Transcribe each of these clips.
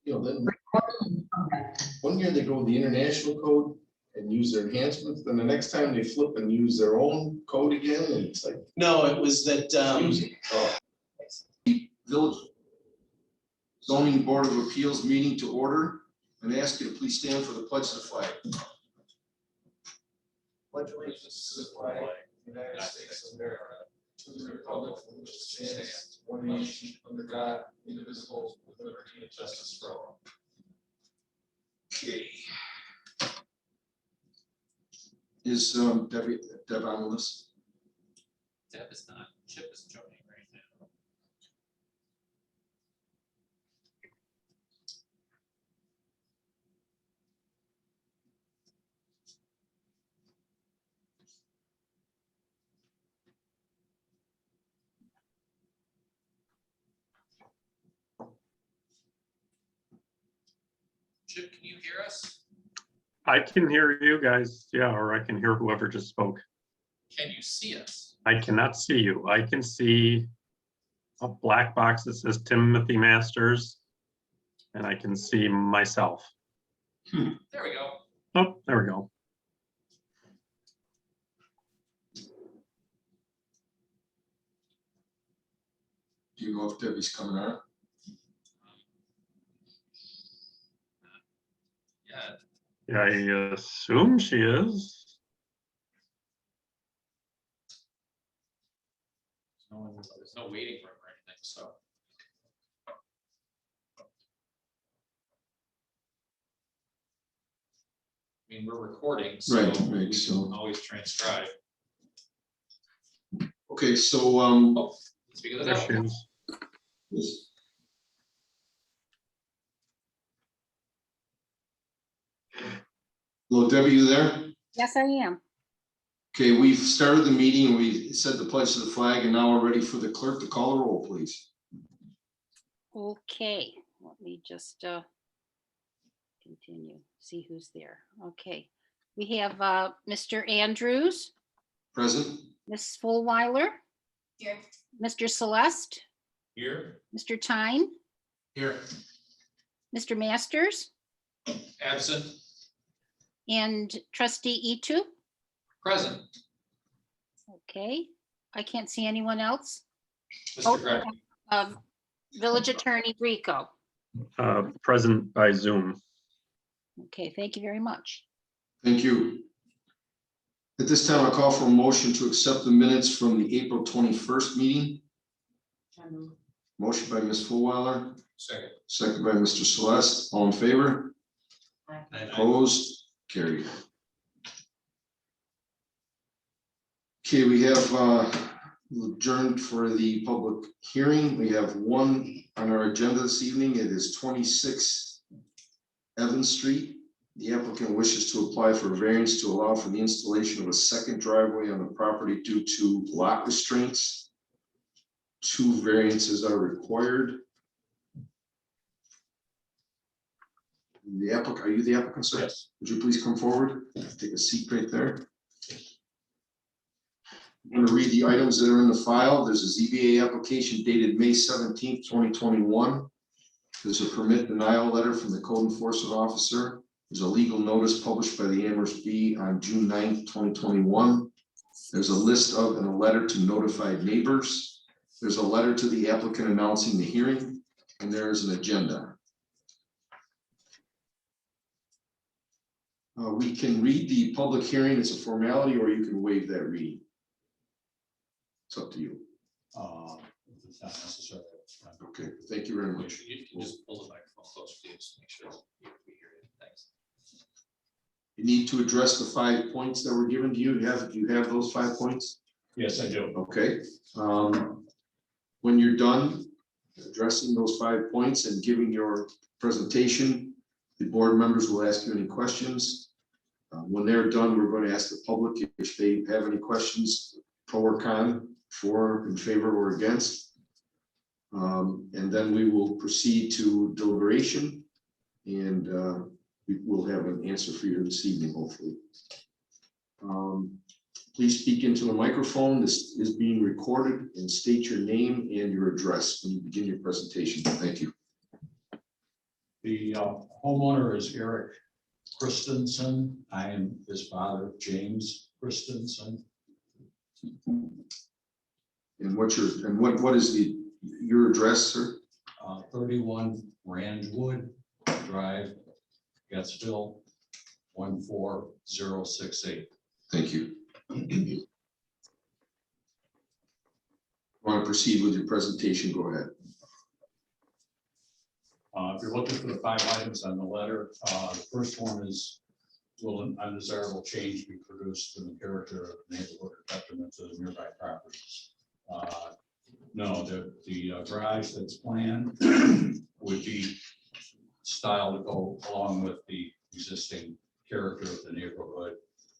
then one year they go with the international code and use their enhancements, then the next time they flip and use their own code again, and it's like. No, it was that, Village Zoning Board of Appeals meeting to order, and I ask you to please stand for the pledge of the flag. Pledge allegiance to the flag of the United States of America, to the republic for which it stands, one nation, under God, indivisible, with liberty and justice for all. Okay. Is Deb on the list? Deb is not. Chip is joining right now. Chip, can you hear us? I can hear you guys, yeah, or I can hear whoever just spoke. Can you see us? I cannot see you. I can see a black box that says Timothy Masters, and I can see myself. There we go. Oh, there we go. Do you know if Debbie's coming on? Yeah. Yeah, I assume she is. There's no waiting room or anything, so. I mean, we're recording, so Right, we so. can always transcribe. Okay, so, Oh, speak of the There she devil. is. yes. Hello, Debbie, you there? Yes, I am. Okay, we've started the meeting, we said the pledge to the flag, and now we're ready for the clerk to call the roll, please. Okay, let me just continue, see who's there. Okay, we have Mr. Andrews, Present? Ms. Fullwiler, Here. Mr. Celeste, Here. Mr. Tyne, Here. Mr. Masters, Absent. and Trustee Etu. Present. Okay, I can't see anyone else. Mr. Gregg. Village Attorney Rico. Present by Zoom. Okay, thank you very much. Thank you. At this time, I call for a motion to accept the minutes from the April 21st meeting. Motion by Ms. Fullwiler, Second. second by Mr. Celeste. All in favor? Opposed? Carried. Okay, we have adjourned for the public hearing. We have one on our agenda this evening. It is 26 Evans Street. The applicant wishes to apply for a variance to allow for the installation of a second driveway on the property due to lot restraints. 2 variances are required. The applicant, are you the applicant, sir? Yes. Would you please come forward? Take a seat right there. I'm going to read the items that are in the file. There's a ZBA application dated May 17th, 2021. There's a permit denial letter from the code enforcement officer. There's a legal notice published by the Amherst Bee on June 9th, 2021. There's a list of and a letter to notified neighbors. There's a letter to the applicant announcing the hearing, and there's an agenda. We can read the public hearing as a formality, or you can waive that reading. It's up to you. If it's not necessary. Okay, thank you very much. You can just pull the microphone closer to you, just make sure we hear you. Thanks. You need to address the 5 points that were given to you. Do you have those 5 points? Yes, I do. Okay. When you're done addressing those 5 points and giving your presentation, the board members will ask you any questions. When they're done, we're going to ask the public if they have any questions, pro or con, for, in favor, or against. And then we will proceed to deliberation, and we will have an answer for you this evening, hopefully. Please speak into the microphone. This is being recorded, and state your name and your address when you begin your presentation. Thank you. The homeowner is Eric Christensen. I am his father, James Christensen. And what is your address, sir? 31 Randwood Drive, Gettsville, 14068. Thank you. Want to proceed with your presentation? Go ahead. If you're looking for the 5 items on the letter, the first one is, will an undesirable change be produced in the character of the neighborhood or detriment to the nearby properties? No, the garage that's planned would be styled to go along with the existing character of the neighborhood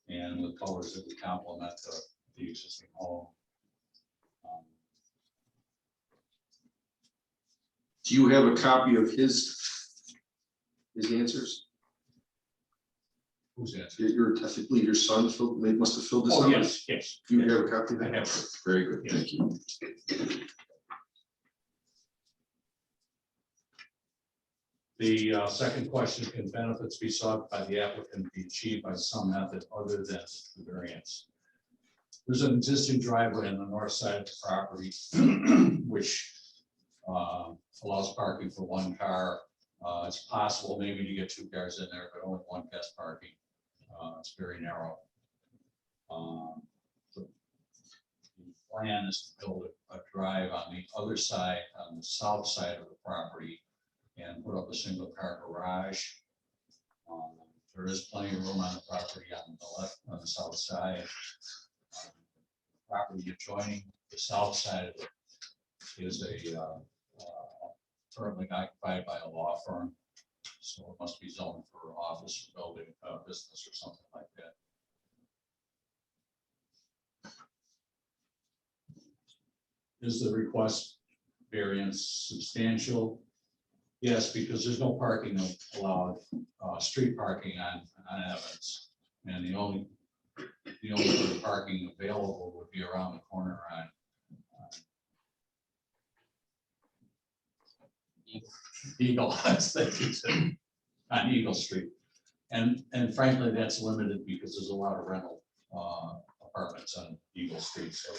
and with colors that would complement the existing home. Do you have a copy of his answers? Who's that? I believe your son must have filled this out. Oh, yes, yes. Do you have a copy of I that? have. Very good, Yes. thank you. The second question, can benefits be sought by the applicant be achieved by some method other than the variance? There's an existing driveway on the north side of the property, which allows parking for 1 car. It's possible maybe to get 2 cars in there, but only 1 guest parking. It's very narrow. The plan is to build a drive on the other side, on the south side of the property, and put up a single car garage. There is plenty of room on the property on the left, on the south side. Property adjoining the south side of it is currently occupied by a law firm. So it must be zoned for office, building, business or something like that. Is the request variance substantial? Yes, because there's no parking allowed, street parking on Evans. And the only other parking available would be around the corner on Eagle, on Eagle Street. And frankly, that's limited because there's a lot of rental apartments on Eagle Street. So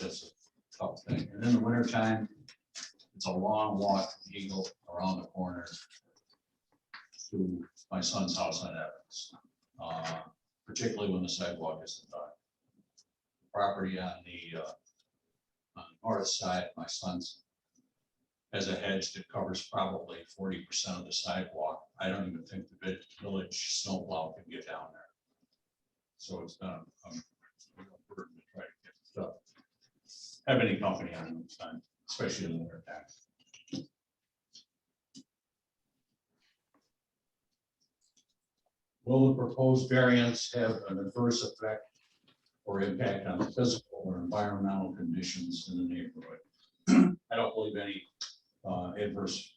that's a tough thing. And in the wintertime, it's a long walk from Eagle around the corner to my son's house on Evans, particularly when the sidewalk isn't done. Property on the north side, my son's has a hedge that covers probably 40% of the sidewalk. I don't even think the village snowplow can get down there. So it's been a real burden to try to get stuff. Have any company on the time, especially in the winter time. Will the proposed variance have an adverse effect or impact on the physical or environmental conditions in the neighborhood? I don't believe any adverse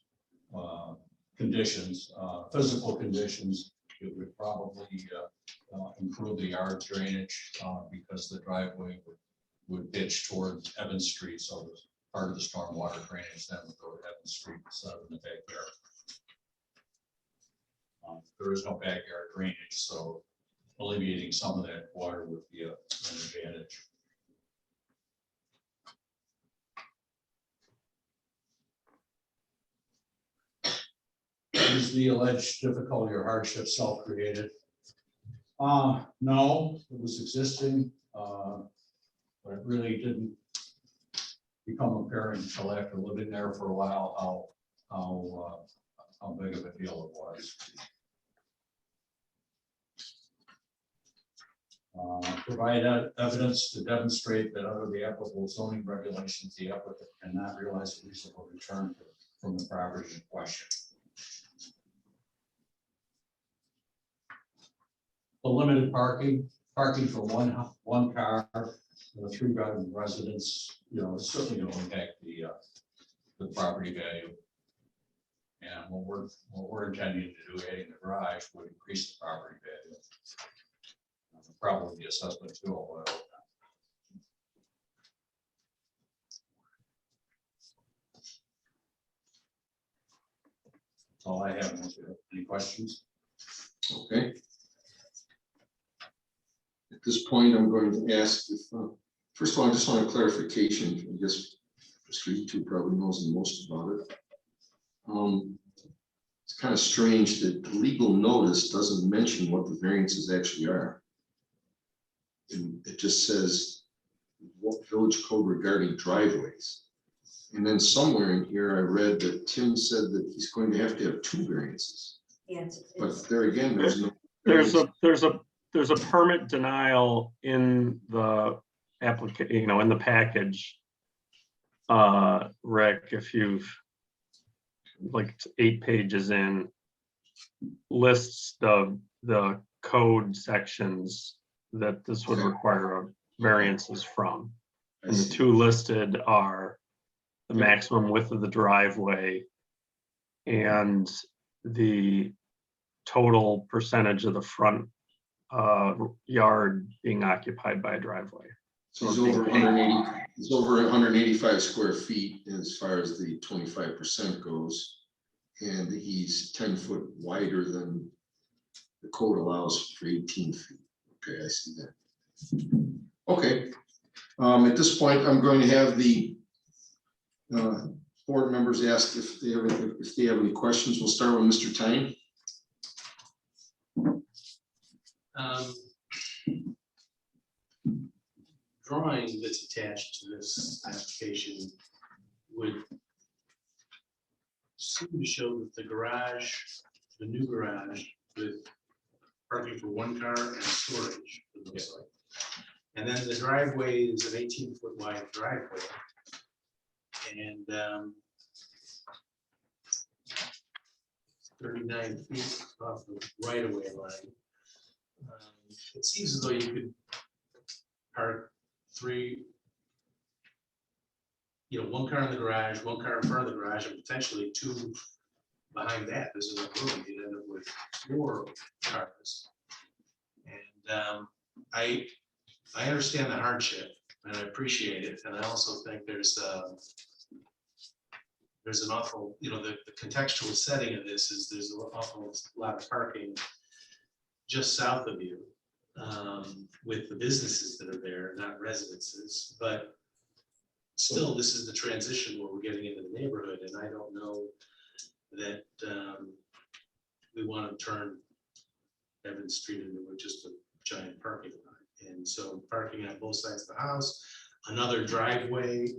conditions, physical conditions. It would probably improve the yard drainage because the driveway would pitch toward Evans Street, so the part of the stormwater drainage then would go to Evans Street instead of in the backyard. There is no backyard drainage, so alleviating some of that water would be an advantage. Is the alleged difficulty or hardship self-created? No, it was existing, but it really didn't become apparent until after living there for a while how big of a deal it was. Provide evidence to demonstrate that under the applicable zoning regulations, the applicant cannot realize a reasonable return from the property in question. The limited parking for one car, in a 3-bedroom residence, it's certainly going to impact the property value. And what we're intending to do, adding the garage, would increase the property value. Probably the assessment too. all I have. Any questions? Okay. At this point, I'm going to ask if, first of all, I just want a clarification. I guess Mr. E2 probably knows the most about it. It's kind of strange that the legal notice doesn't mention what the variances actually are. And it just says what village code regarding driveways. And then somewhere in here, I read that Tim said that he's going to have 2 variances. Yes. But there again, there's no. There's a permit denial in the application, in the package. Rick, if you've like 8 pages in, lists the code sections that this would require variances from. And the 2 listed are the maximum width of the driveway and the total percentage of the front yard being occupied by a driveway. So he's over 180, he's over 185 square feet as far as the 25% goes. And he's 10 foot wider than the code allows for 18 feet. Okay, I see that. Okay, at this point, I'm going to have the board members ask if they have any questions. We'll start with Mr. Tyne. Drawing that's attached to this application would seem to show that the garage, the new garage with parking for 1 car and storage, it looks like. And then the driveway is an 18-foot wide driveway. And 39 feet off the right-of-way line. It seems as though you could park 3, 1 car in the garage, 1 car in front of the garage, and potentially 2 behind that. This is a room, you'd end up with 4 cars. And I understand the hardship, and I appreciate it, and I also think there's an awful, the contextual setting of this is there's an awful lot of parking just south of you with the businesses that are there, not residences, but still, this is the transition where we're getting into the neighborhood, and I don't know that we want to turn Evans Street into just a giant parking lot. And so parking on both sides of the house, another driveway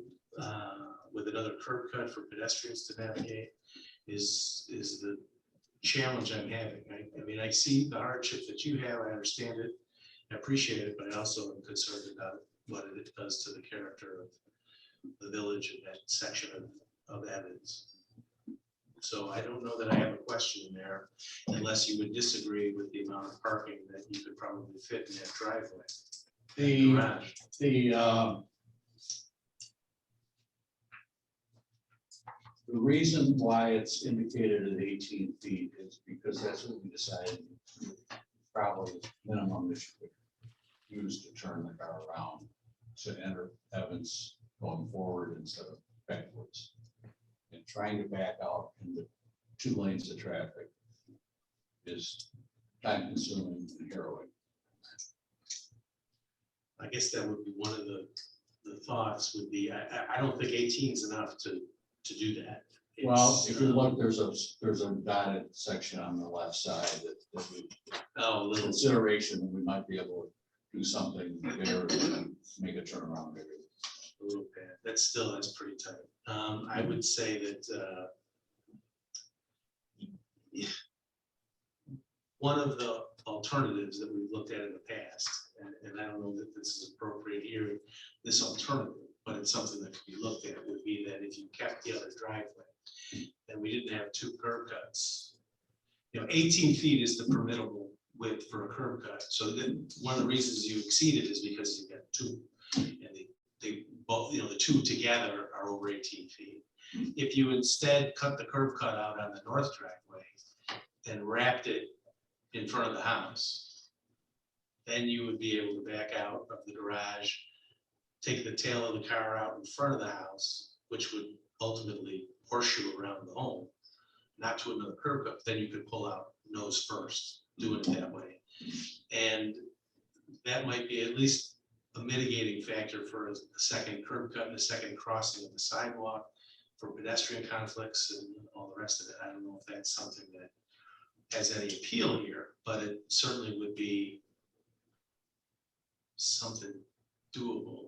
with another curb cut for pedestrians to navigate is the challenge I'm having. I mean, I see the hardship that you have, I understand it, I appreciate it, but I also am concerned about what it does to the character of the village and that section of Evans. So I don't know that I have a question in there, unless you would disagree with the amount of parking that you could probably fit in that driveway. The reason why it's indicated at 18 feet is because that's what we decided probably minimum that you could use to turn the car around to enter Evans going forward instead of backwards. And trying to back out in the 2 lanes of traffic is time consuming and harrowing. I guess that would be one of the thoughts would be, I don't think 18 is enough to do that. Well, It's, if you look, there's a dotted section on the left side that we oh, a little, consideration, we might be able to do something there and make a turnaround area. a little bad. That's pretty tight. I would say that one of the alternatives that we've looked at in the past, and I don't know that this is appropriate here, this alternative, but it's something that could be looked at, would be that if you kept the other driveway, and we didn't have 2 curb cuts. 18 feet is the permittable width for a curb cut. So then one of the reasons you exceed it is because you got 2, and they both, the 2 together are over 18 feet. If you instead cut the curb cut out on the north driveway and wrapped it in front of the house, then you would be able to back out of the garage, take the tail of the car out in front of the house, which would ultimately horseshoe around the home, not to another curb cut, then you could pull out nose first, doing it that way. And that might be at least a mitigating factor for a second curb cut and a second crossing of the sidewalk for pedestrian conflicts and all the rest of it. I don't know if that's something that has any appeal here, but it certainly would be something doable.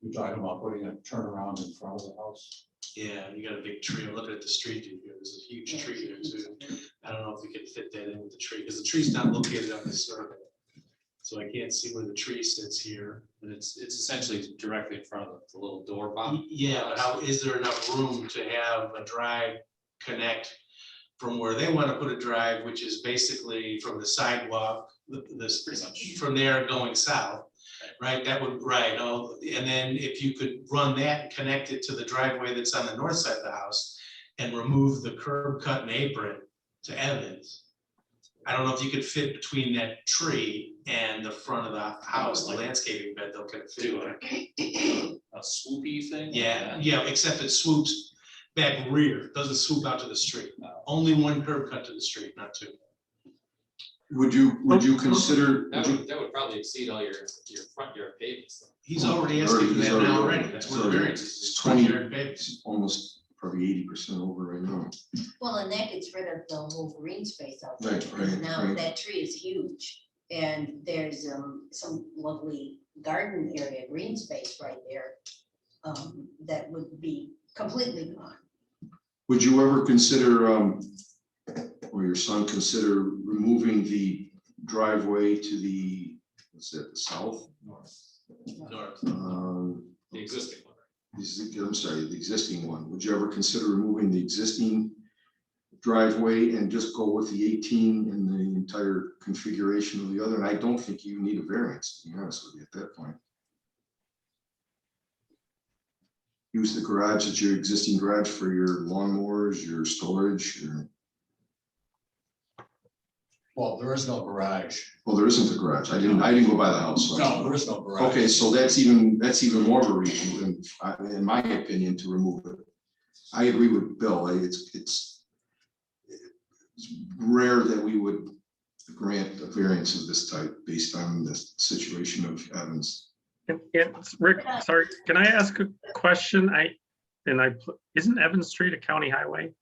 You're talking about putting a turnaround in front of the house? Yeah, you got a big tree. I'm looking at the street view here. There's a huge tree there too. I don't know if we can fit that in with the tree, because the tree's not located on the survey. So I can't see where the tree sits here. But it's essentially directly in front of the little door box. Yeah, but how, is there enough room to have a drive connect from where they want to put a drive, which is basically from the sidewalk, this, from there going south, right? That would, right, oh, and then if you could run that and connect it to the driveway that's on the north side of the house and remove the curb cut and apron to Evans. I don't know if you could fit between that tree and the front of the house, the landscaping bed, they'll kind of fit Do there. a swoopy thing. like Yeah, that. yeah, except it swoops back rear, doesn't swoop out to the street. Only one curb cut to the street, not two. Would you consider, That would probably exceed all your front yard pavements. Though. He's already asking for He's that now already- already, that's where the he's already- variance is. it's front 20 yard pavement. it's almost probably 80% over right now. Well, and that gets rid of the whole green space out there. Right, because right, Now right. that tree is huge and there's some lovely garden area, green space right there. That would be completely gone. Would you ever consider, or your son consider removing the driveway to the, what's that, the south? North. The existing one. I'm sorry, the existing one. Would you ever consider removing the existing driveway and just go with the 18 and the entire configuration of the other? And I don't think you need a variance, to be honest with you, at that point. Use the garage as your existing garage for your lawnmowers, your storage, your, Well, there is no garage. well, there isn't a garage. I didn't go by the house. so I- No, there is no garage. Okay, so that's even more of a reason, in my opinion, to remove it. I agree with Bill. It's rare that we would grant a variance of this type based on the situation of Evans. And Rick, sorry, can I ask a question? Isn't Evans Street a county highway?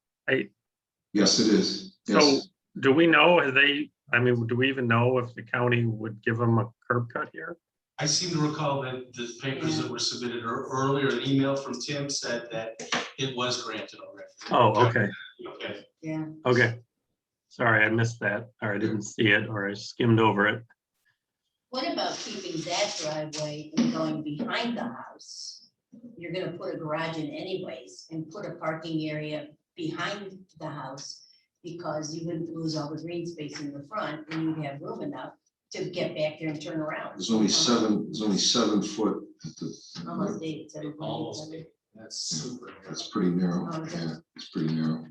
Yes, it is. So Yes. do we know, do we even know if the county would give them a curb cut here? I seem to recall that the papers that were submitted earlier, an email from Tim said that it was granted already. Oh, okay, Okay, Yeah. okay. Sorry, I missed that, or I didn't see it, or I skimmed over it. What about keeping that driveway and going behind the house? You're gonna put a garage in anyways and put a parking area behind the house because you wouldn't lose all the green space in the front and you'd have room enough to get back there and turn around. There's only 7 foot. at the- Almost 8, 7. Almost. That's super. That's pretty narrow. Oh, okay. Yeah, it's pretty narrow.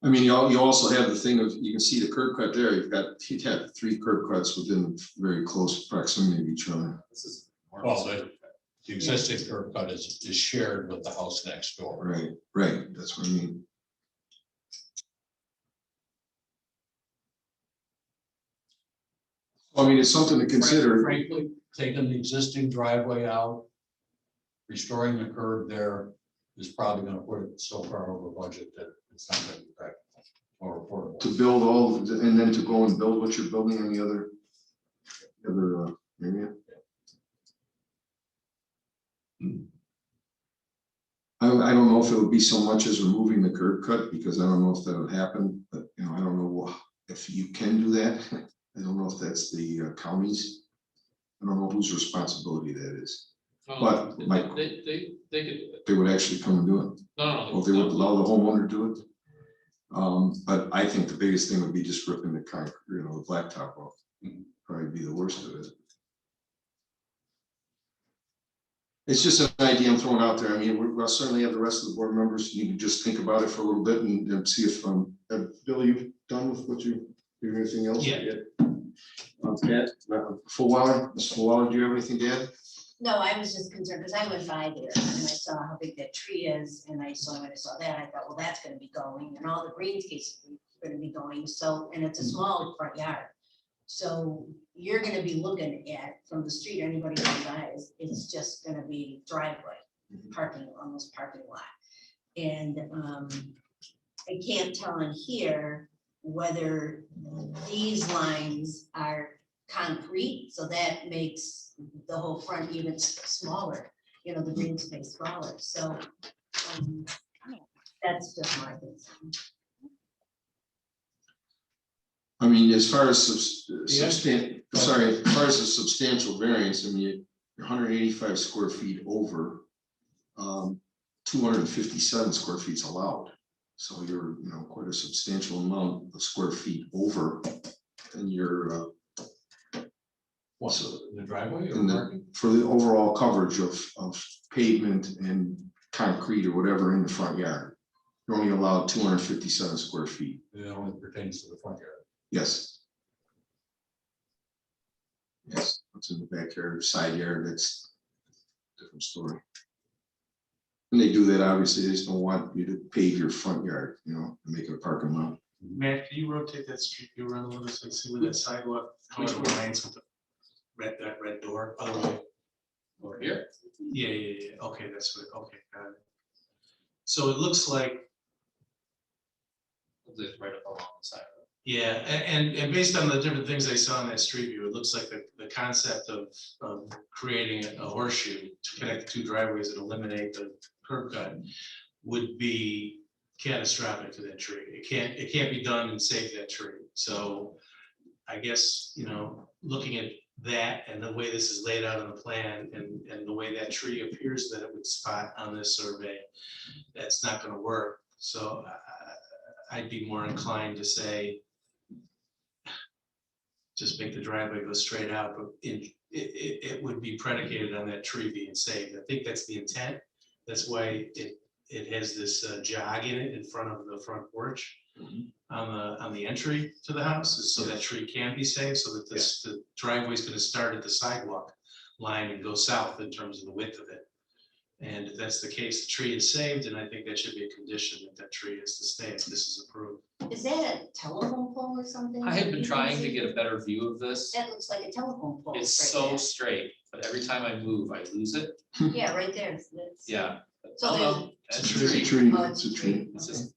I mean, you also have the thing of, you can see the curb cut there. You'd have 3 curb cuts within very close proximity of each other. This is. Well, the existing curb cut is shared with the house next door. Right, that's what I mean. I mean, it's something to consider. Frankly, taking the existing driveway out, restoring the curb there is probably gonna put it so far over budget that it's not gonna be practical or affordable. To build all, and then to go and build what you're building on the other area. I don't know if it would be so much as removing the curb cut, because I don't know if that would happen, but I don't know if you can do that. I don't know if that's the county's. I don't know whose responsibility that is. But They could do it. They would actually come and do it. No. Or they would allow the homeowner to do it. But I think the biggest thing would be just ripping the concrete, the blacktop off. Probably be the worst of it. It's just an idea I'm throwing out there. I mean, we'll certainly have the rest of the board members. You can just think about it for a little bit and see if, Bill, you done with what you, anything else? Yeah. Pat, Mr. Fullwiler, do you have anything to add? No, I was just concerned, because I went by there and I saw how big that tree is, and I saw, when I saw that, I thought, well, that's gonna be going, and all the greenscapes are gonna be going, so, and it's a small front yard. So you're gonna be looking at, from the street, anybody going by, it's just gonna be driveway, parking, almost parking lot. And, I can't tell in here whether these lines are concrete, so that makes the whole front even smaller, you know, the green space smaller, so that's just my concern. I mean, as far as Yeah. as far as a substantial variance, I mean, you're 185 square feet over. 257 square feet is allowed. So you're, you know, quite a substantial amount of square feet over. And you're, What's the driveway or in the, parking? for the overall coverage of pavement and concrete or whatever in the front yard. You're only allowed 257 square feet. It only pertains to the front yard. Yes. Yes, what's in the backyard, side yard, that's a different story. And they do that, obviously, they just don't want you to pave your front yard, you know, and make it a parking lot. Matt, can you rotate that street view around with us and see where that sidewalk, how it aligns with the that red door, other way? Over here? Yeah, okay, that's what, okay, got it. So it looks like, It's right up along the side of it. yeah, and based on the different things I saw in that street view, it looks like the concept of creating a horseshoe to connect the two driveways and eliminate the curb cut would be catastrophic to that tree. It can't be done and save that tree. So I guess, you know, looking at that and the way this is laid out on the plan and the way that tree appears that it would spot on this survey, that's not gonna work. So I'd be more inclined to say, just make the driveway go straight out, but it would be predicated on that tree being saved. I think that's the intent. That's why it has this jog in it in front of the front porch on the entry to the house, is so that tree can be saved, so that the driveway is gonna start at the sidewalk line and go south in terms of the width of it. And if that's the case, the tree is saved, and I think that should be a condition that tree is to stay if this is approved. Is that a telephone pole or something? I had that been you can trying to see? get a better view of this. That looks like a telephone pole. It's right so there. straight, but every time I move, I lose it. Yeah, right there. That's- Yeah. So Oh, there's- no, that's It's a a tree. tree, Oh, it's a tree. It's just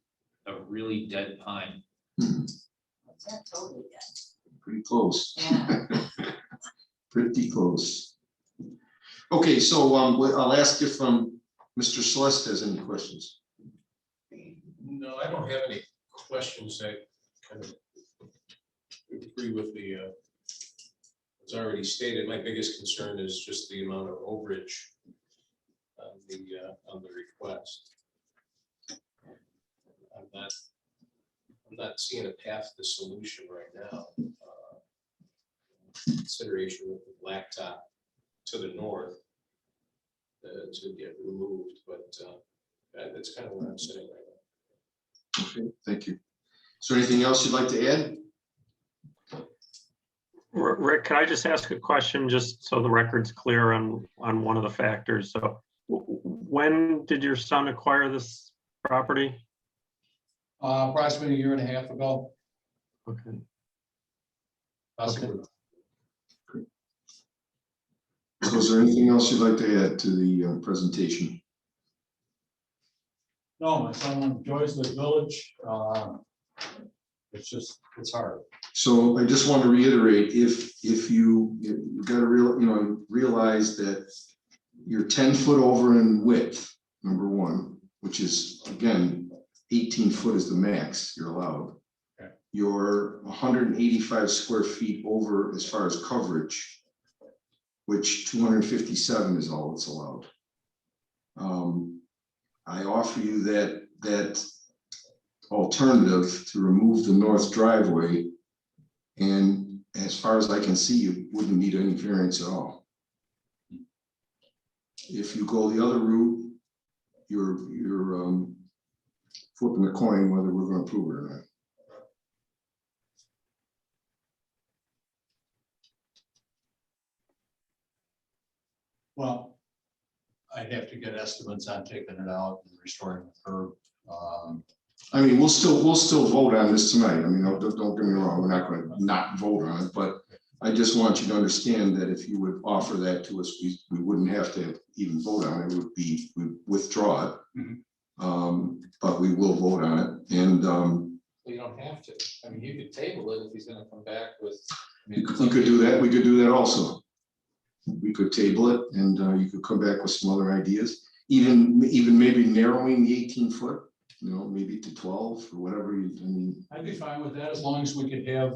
a really dead pine. What's that totally dead? Pretty close, Yeah. pretty close. Okay, so I'll ask if Mr. Celeste has any questions. No, I don't have any questions. I kind of agree with the, it's already stated. My biggest concern is just the amount of overage on the request. I'm not seeing a path to solution right now. Consideration with the blacktop to the north to get removed, but that's kind of where I'm sitting right now. Okay, thank you. Is there anything else you'd like to add? Rick, can I just ask a question, just so the record's clear on one of the factors? So when did your son acquire this property? Approximately a year and a half ago. Okay. Possibly. So is there anything else you'd like to add to the presentation? No, my son enjoys the village. It's hard. So I just want to reiterate, if you got to realize that you're 10 foot over in width, number one, which is, again, 18 foot is the max you're allowed. Okay. You're 185 square feet over as far as coverage, which 257 is all that's allowed. I offer you that alternative to remove the north driveway, and as far as I can see, you wouldn't need any variance at all. If you go the other route, you're flipping a coin whether we're going to approve it or not. Well, I'd have to get estimates on taking it out and restoring the curb. I mean, we'll still vote on this tonight. I mean, don't get me wrong, we're not gonna not vote on it, but I just want you to understand that if you would offer that to us, we wouldn't have to even vote on it. It would be, we withdraw it. But we will vote on it, and Well, you don't have to. I mean, you could table it if he's gonna come back with. I mean, we could do that. We could do that also. We could table it, and you could come back with some other ideas, even maybe narrowing the 18 foot, you know, maybe to 12 or whatever you, I mean. I'd be fine with that as long as we could have,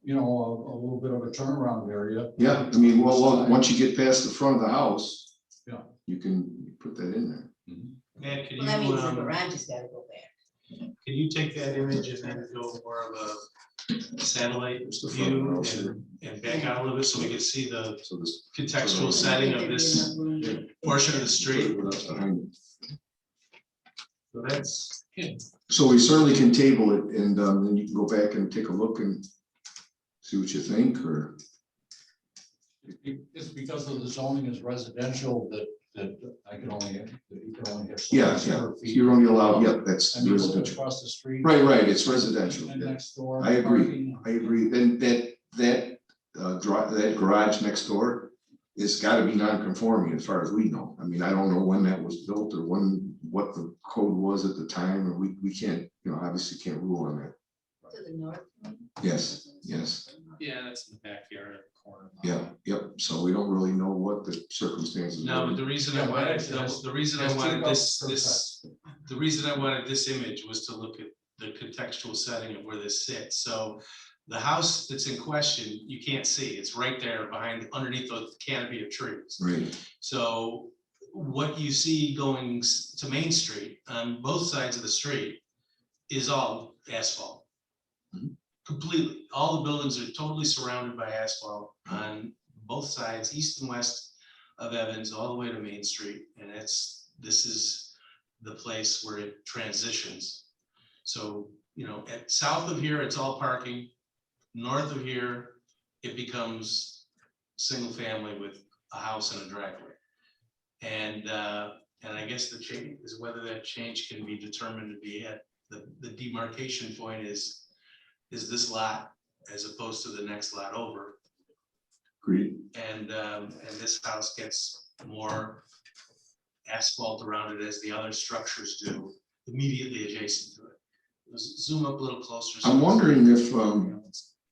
you know, a little bit of a turnaround area. Yeah, I mean, well, once you get past the front of the house. Yeah. You can put that in there. Matt, can Well, that means the you, garage has gotta go back. can you take that image and then go more of a satellite It's the front of the view house here. and back out a little bit so we can see the So this. contextual setting of this portion of the street? That's behind it. So that's, So we certainly can table it, and then you can go back and take a look and see what you think, or. It's because of the zoning is residential that I can only, that you can only have. so Yeah, many yeah, square feet. you're only allowed, yeah, that's I mean, look residential. across the street. Right, it's residential. And Yeah. next door. I agree, parking. I agree. Then that garage next door is gotta be non-conforming as far as we know. I mean, I don't know when that was built or what the code was at the time, and we can't, you know, obviously can't rule on that. To the north. Yes. Yeah, that's in the backyard of the corner. Yep, so we don't really know what the circumstances. no, were. but the reason I Yeah, wanted, but it's- the reason I it's wanted two this, the reason I wanted this image was to look at the contextual setting of where this sits. So the house that's in question, you can't see. It's right there behind, underneath the canopy of trees. Right, So what you see going to Main Street on both sides of the street is all asphalt. Mhm. Completely. All the buildings are totally surrounded by asphalt on both sides, east and west of Evans, all the way to Main Street. And this is the place where it transitions. So, you know, south of here, it's all parking. North of here, it becomes single family with a house and a driveway. And I guess the change is whether that change can be determined to be at the demarcation point is this lot as opposed to the next lot over. agreed. And this house gets more asphalt around it as the other structures do immediately adjacent to it. Let's zoom up a little closer. I'm wondering if,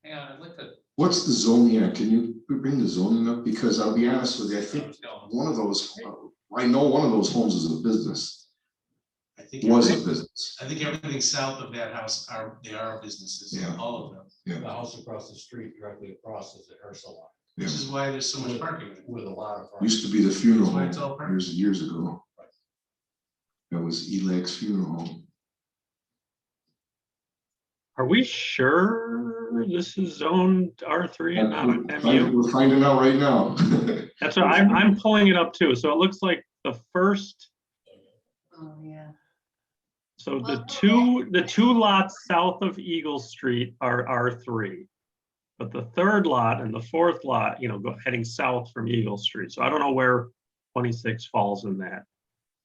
Yeah, I'd like to. what's the zoning at? Can you bring the zoning up? Because I'll be honest with you, I think one of those, I know one of those homes is a business, I think was a everything- business. I think everything south of that house they are businesses, Yeah. all of them, The house across the street, directly across is the hair salon which is why there's so much parking. there. with a lot of. parking. Used to be the funeral That's why home it's all parking. years ago. That was Elak's funeral home. Are we sure this is zoned R3 and not MU? We're finding out right now. That's what I'm pulling it up too. So it looks like the first, Oh, yeah. so the two lots south of Eagle Street are R3. But the third lot and the fourth lot, you know, heading south from Eagle Street. So I don't know where 26 falls in that.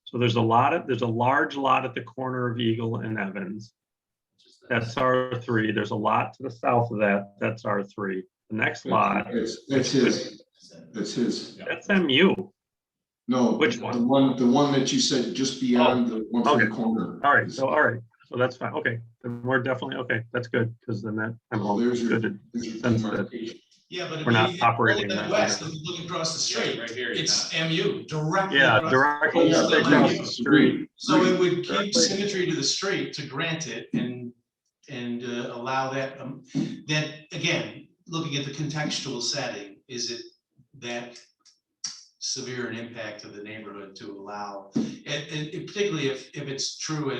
So there's a large lot at the corner of Eagle and Evans. That's R3. There's a lot to the south of that. That's R3. The next lot, That's his. That's his. that's MU. No. Which one? The one that you said just beyond the one from the Okay. corner. All right. So that's fine. Okay. Then we're definitely, okay. That's good. Because then that, I'm all There's your- good. there's your Sense that- demarcation. Yeah, but. We're not if you operating look that west, way. if you look across the street, Right here. it's MU directly. Yeah, across- directly Yeah, across yeah. the street. So it would keep Directly. symmetry to the street to grant it and allow that, that, again, looking at the contextual setting, is it that severe an impact to the neighborhood to allow? And particularly if it's true,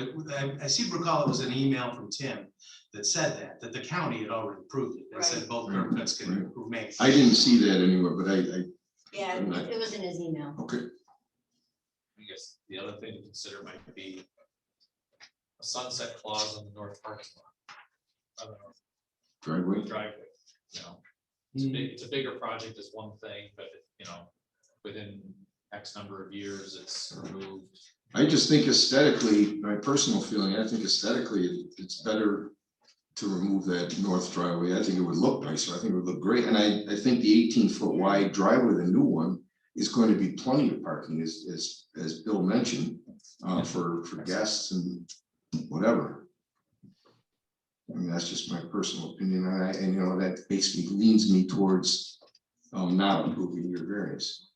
I seem to recall it was an email from Tim that said that the county had already approved it, that said both curb cuts can remain. I didn't see that anywhere, but Yeah, it was in his email. okay. I guess the other thing to consider might be a sunset clause on the north parking lot. On the north Driveway. driveway, you know, it's a bigger project is one thing, but you know, within X number of years, it's removed. I just think aesthetically, my personal feeling, I think aesthetically, it's better to remove that north driveway. I think it would look nicer. I think it would look great. And I think the 18-foot wide driveway, the new one, is going to be plenty of parking, as Bill mentioned, for guests and whatever. I mean, that's just my personal opinion. And you know, that leans me towards not approving your variance.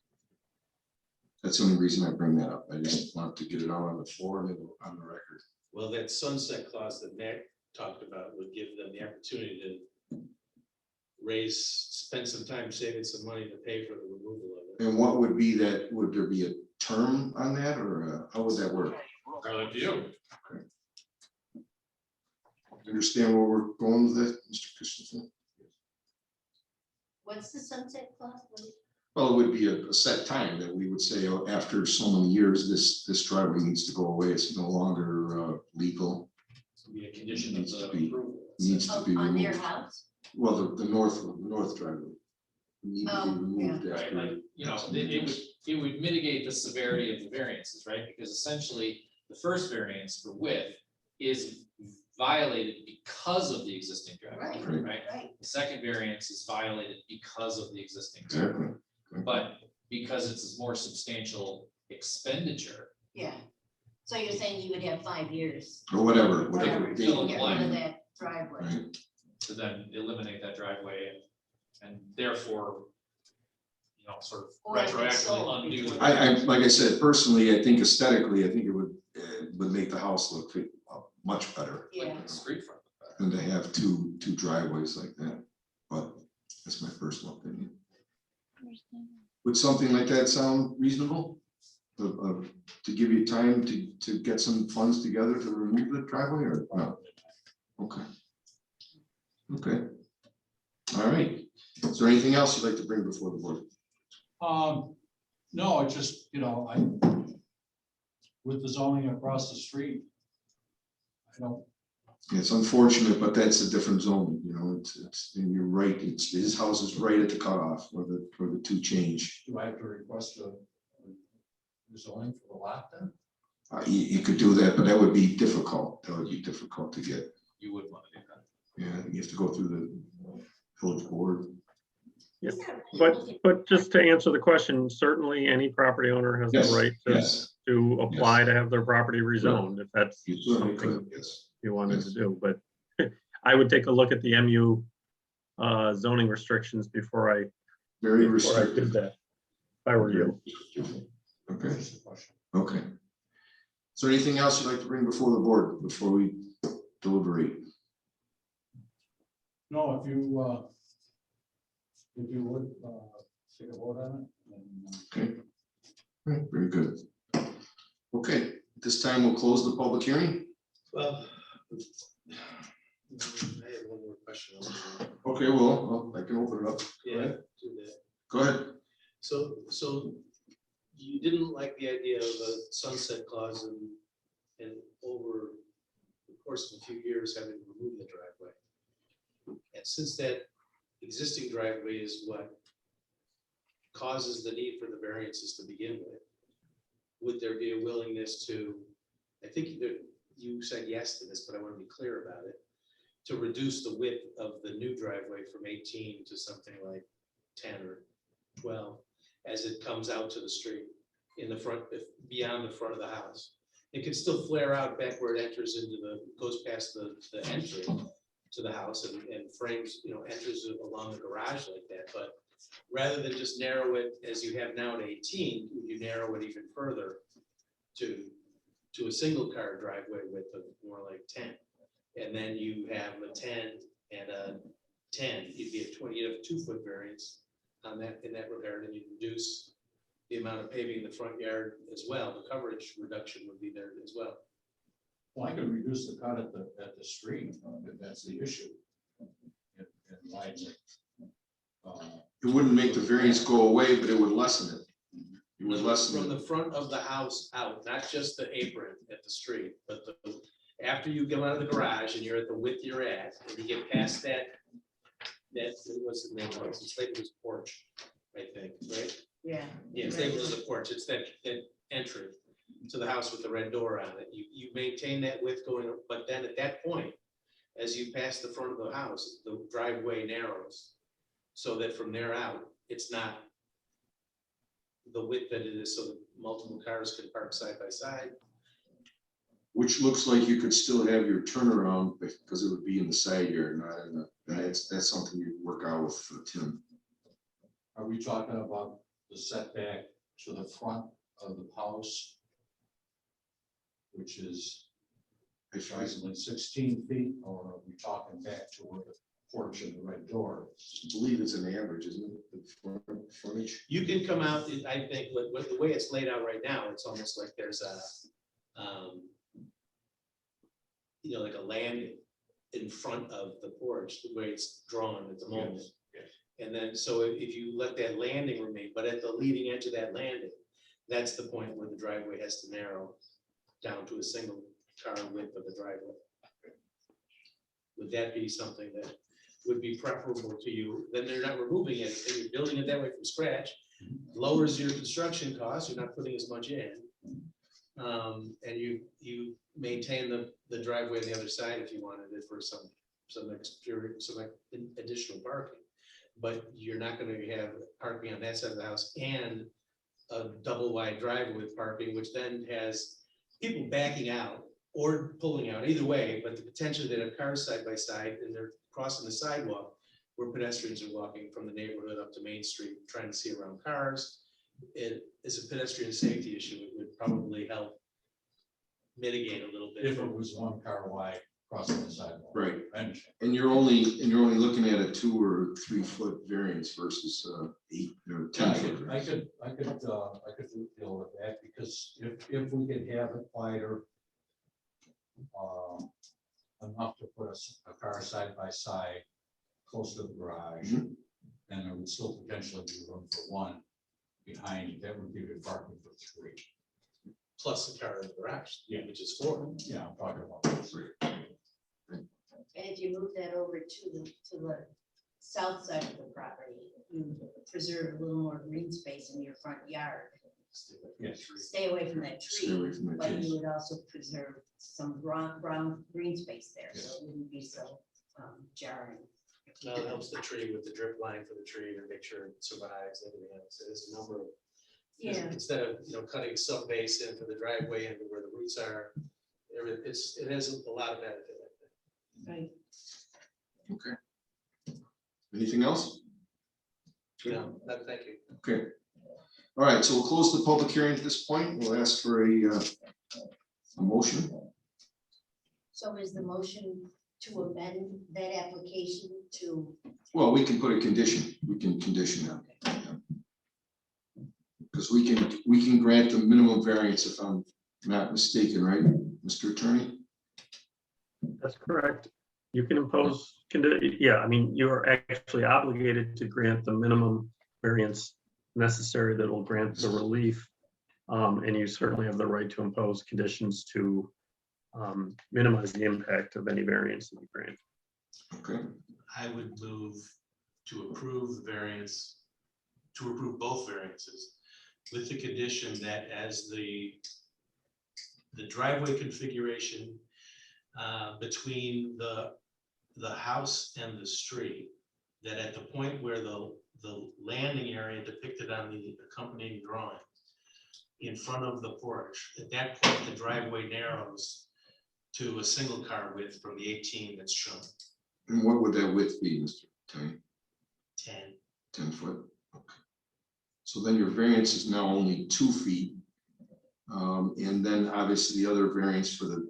That's the only reason I bring that up. I just want to get it out on the floor and on the record. Well, that sunset clause that Nick talked about would give them the opportunity to spend some time saving some money to pay for the removal of it. And what would be that, would there be a term on that, or how would that work? Up to you. Understand where we're going with that, Mr. Christensen? What's the sunset clause? Well, it would be a set time that we would say, oh, after so many years, this driveway needs to go away. It's no longer legal. It'll be a condition of Needs to the be- approval. Needs to be On their removed. house? Well, the north driveway. Need to be Oh, removed Right, after. like, you know, it would mitigate the severity of the variances, right? Because essentially, the first variance for width is violated because of the existing driveway, Right, right? right. The second variance is violated because of the existing driveway. Exactly. But because it's a more substantial expenditure, Yeah. So you're saying you would have 5 years? Or whatever, Whatever, date fill in to the get rid blank. of that driveway. Right. to then eliminate that driveway and therefore, you know, sort of Or if it's retroactively sold undo. before- I, like I said, personally, I think aesthetically, I think it would make the house look much better Yeah. Street front. than to have two driveways like that. But that's my personal opinion. Would something like that sound reasonable? To give you time to get some funds together to remove the driveway or no? Okay. Okay. All right. Is there anything else you'd like to bring before the board? No, it's just, you know, with the zoning across the street, I don't, It's unfortunate, but that's a different zone, you know, and you're right, his house is right at the cutoff where the two change. do I have to request a zoning for the lot then? You could do that, but that would be difficult. That would be difficult to get. You would want to do that. Yeah, you have to go through the village board. Yep. But just to answer the question, certainly any property owner has the Yes, right yes. to apply to have their property rezoned, if that's You certainly something could, yes. you wanted Yes. to do, but I would take a look at the MU zoning restrictions before I Very did restrictive. that. If I were you. Okay, Just a question. okay. Is there anything else you'd like to bring before the board before we deliberate? No, if you would, take a vote on it. And, Okay. All right, very good. Okay, at this time we'll close the public hearing. Well, I have one more question. Okay, well, I can open it up. Yeah, do that. Go ahead. So you didn't like the idea of a sunset clause and over the course of a few years having to remove the driveway. And since that existing driveway is what causes the need for the variances to begin with, would there be a willingness to, I think that you said yes to this, but I want to be clear about it, to reduce the width of the new driveway from 18 to something like 10 or 12 as it comes out to the street in the front, beyond the front of the house. It could still flare out back where it enters into goes past the entry to the house and frames, enters along the garage like that. But rather than just narrow it as you have now to 18, would you narrow it even further to a single car driveway width of more like 10? And then you have a 10 and a 10, you'd be at 20, you'd have a 2-foot variance on that, in that regard, and you reduce the amount of paving in the front yard as well. The coverage reduction would be there as well. Well, I can reduce the cut at the street, if that's the issue. And widen it. It wouldn't make the variance go away, but it would lessen it. It would lessen From it. the front of the house out, not just the apron at the street, but after you come out of the garage and you're at the width you're at, and you get past that, what's the name of it? It's like this porch, I think, right? Yeah. Yeah, it's labeled as a porch, it's that entry to the house with the red door on it. You maintain that width going, but then at that point, as you pass the front of the house, the driveway narrows. So that from there out, it's not the width that it is, so that multiple cars can park side by side. Which looks like you could still have your turnaround because it would be in the side yard, not in the, that's something you work out with Tim. Are we talking about the setback to the front of the house? Which is approximately 16 feet, or are we talking back to where the porch and the red door is? I believe it's an average, isn't it? The frontage. You can come out, I think, with the way it's laid out right now, it's almost like there's a, like a landing in front of the porch, the way it's drawn at the moment. Yes. And then, so if you let that landing remain, but at the leading edge of that landing, that's the point where the driveway has to narrow down to a single car width of the driveway. Would that be something that would be preferable to you? Then they're not removing anything, you're building it that way from scratch, lowers your construction costs, you're not putting as much in. And you maintain the driveway on the other side if you wanted it for some additional parking. But you're not gonna have parking on that side of the house and a double wide driveway with parking, which then has people backing out or pulling out, either way, but the potential that have cars side by side and they're crossing the sidewalk where pedestrians are walking from the neighborhood up to Main Street, trying to see around cars. It is a pedestrian safety issue. It would probably help mitigate a little bit. If it was 1 car wide crossing the sidewalk. Right. I understand. And you're only looking at a 2 or 3 foot variance versus 8 or 10 foot. I could deal with that, because if we could have it wider enough to put a car side by side close to the garage, Mhm. then there would still potentially be room for 1 behind, that would give you parking for 3. Plus the car in the garage, Yeah. which is 4. Yeah, I'm talking about 3. And if you move that over to the south side of the property, you preserve a little more green space in your front yard. Yes. Stay away from that Stay tree, away from that but tree. you would also preserve some brown green space there, so it wouldn't be so jarring. Now it helps the tree with the drip line for the tree to make sure it survives, everything else. There's a number of, instead of, cutting some base in for the driveway and where the roots are, it has a lot of benefit. Right. Okay. Anything else? No, thank you. Okay. All right, so we'll close the public hearing at this point. We'll ask for a motion. So is the motion to amend that application to? Well, we can put a condition. We can condition that. Because we can grant the minimum variance if I'm not mistaken, right, Mr. Attorney? That's correct. You can impose, I mean, you're actually obligated to grant the minimum variance necessary that will grant the relief. And you certainly have the right to impose conditions to minimize the impact of any variance that you grant. Okay, I would move to approve the variance, to approve both variances with the condition that as the driveway configuration between the house and the street, that at the point where the landing area depicted on the accompanying drawing in front of the porch, at that point, the driveway narrows to a single car width from the 18 that's shown, and what would that width be, Mr. Attorney? 10. 10 foot? Okay. So then your variance is now only 2 feet. And then obviously the other variance for the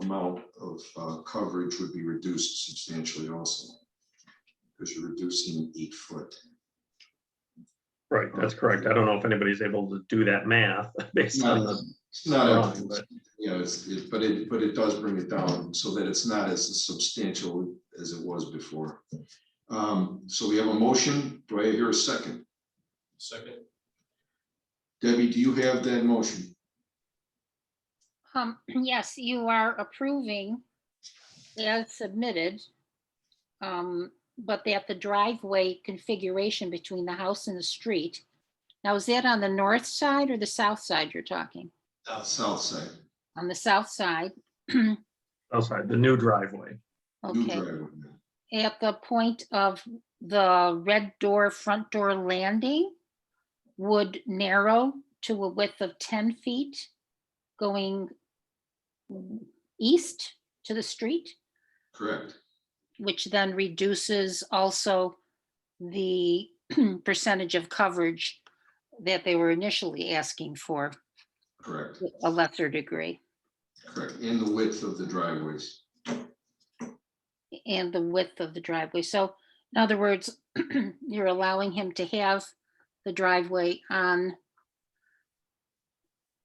amount of coverage would be reduced substantially also. Because you're reducing 8 foot. Right, that's correct. I don't know if anybody's able to do that math based on the It's not drawing, a, but yeah, but it does bring it down so that it's not as substantial as it was before. So we have a motion. Do I hear a second? Second. Debbie, do you have that motion? Yes, you are approving as submitted, but that the driveway configuration between the house and the street Now, is that on the north side or the south side you're talking? South side, On the south side? Outside, the new driveway. new Okay, driveway. at the point of the red door, front door landing would narrow to a width of 10 feet going east to the street, Correct, which then reduces also the percentage of coverage that they were initially asking for, correct, a lesser degree, correct. And the width of the driveways. and the width of the driveway. So in other words, you're allowing him to have the driveway on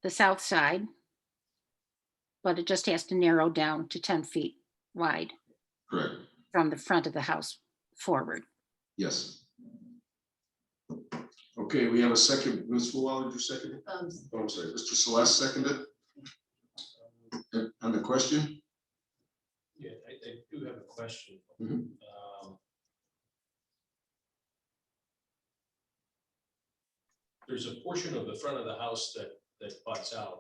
the south side, but it just has to narrow down to 10 feet wide Correct, from the front of the house forward. yes. Okay, we have a second. Ms. Fulwell, did you second it? Oh, I'm sorry, Mr. Celeste seconded. On the question? Yeah, I do have a question. Mhm. There's a portion of the front of the house that butts out.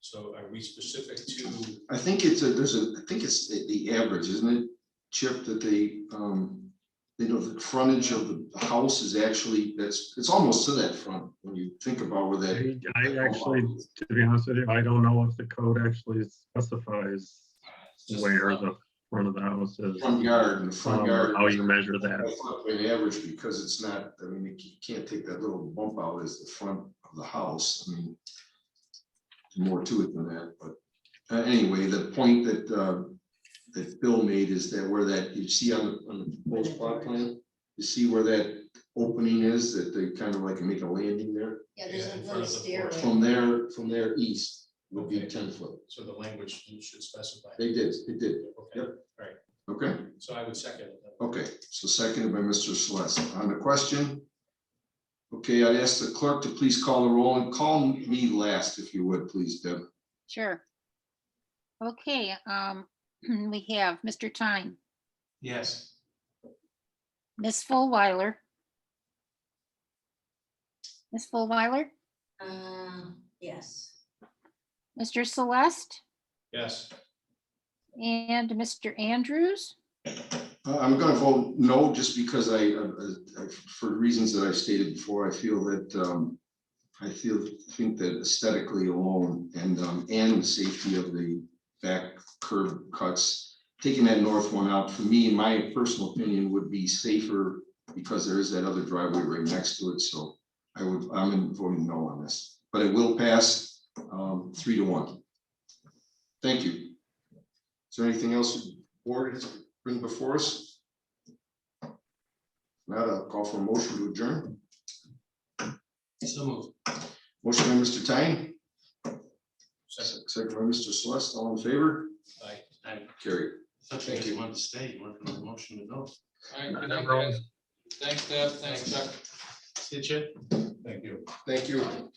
So are we specific to, I think it's I think it's the average, isn't it, Chip, that the frontage of the house is actually, it's almost to that front, when you think about where that. I actually, to be honest with you, I don't know if the code actually specifies Just where front. the front of the house is. Front yard, and the front or yard. How you measure that. I thought an average, because it's not, I mean, you can't take that little bump out as the front of the house, I mean. There's more to it than that, but anyway, the point that Bill made is that where that, you see on the post plot plan, you see where that opening is, that they kind of like make a landing there. Yeah, there's Yeah, a in front little of the stairway. From there east would be Okay. 10 foot. so the language should specify? They did, Okay, yep. right. Okay, So I would second it. okay, so seconded by Mr. Celeste. On the question? Okay, I'd ask the clerk to please call the roll, and call me last if you would, please, Deb. Sure. Okay, we have Mr. Tyne, Yes. Ms. Fullwiler. Ms. Fullwiler, Yes. Mr. Celeste, Yes, and Mr. Andrews. I'm gonna vote no, just because for reasons that I stated before, I feel that, think that aesthetically alone and the safety of the back curb cuts, taking that north one out, for me, in my personal opinion, would be safer because there is that other driveway right next to it, so I'm voting no on this, but it will pass 3-1. Thank you. Is there anything else the board has to bring before us? Not a call for a motion to adjourn. So moved. Motion by Mr. Tyne, second, second by Mr. Celeste, all in favor? aye. I Carried. thought you guys wanted to stay, you wanted a motion to go. All right, Not good night, everyone. guys. Thanks, Deb, thanks, Chuck. See you, Chip. Thank you. Thank you.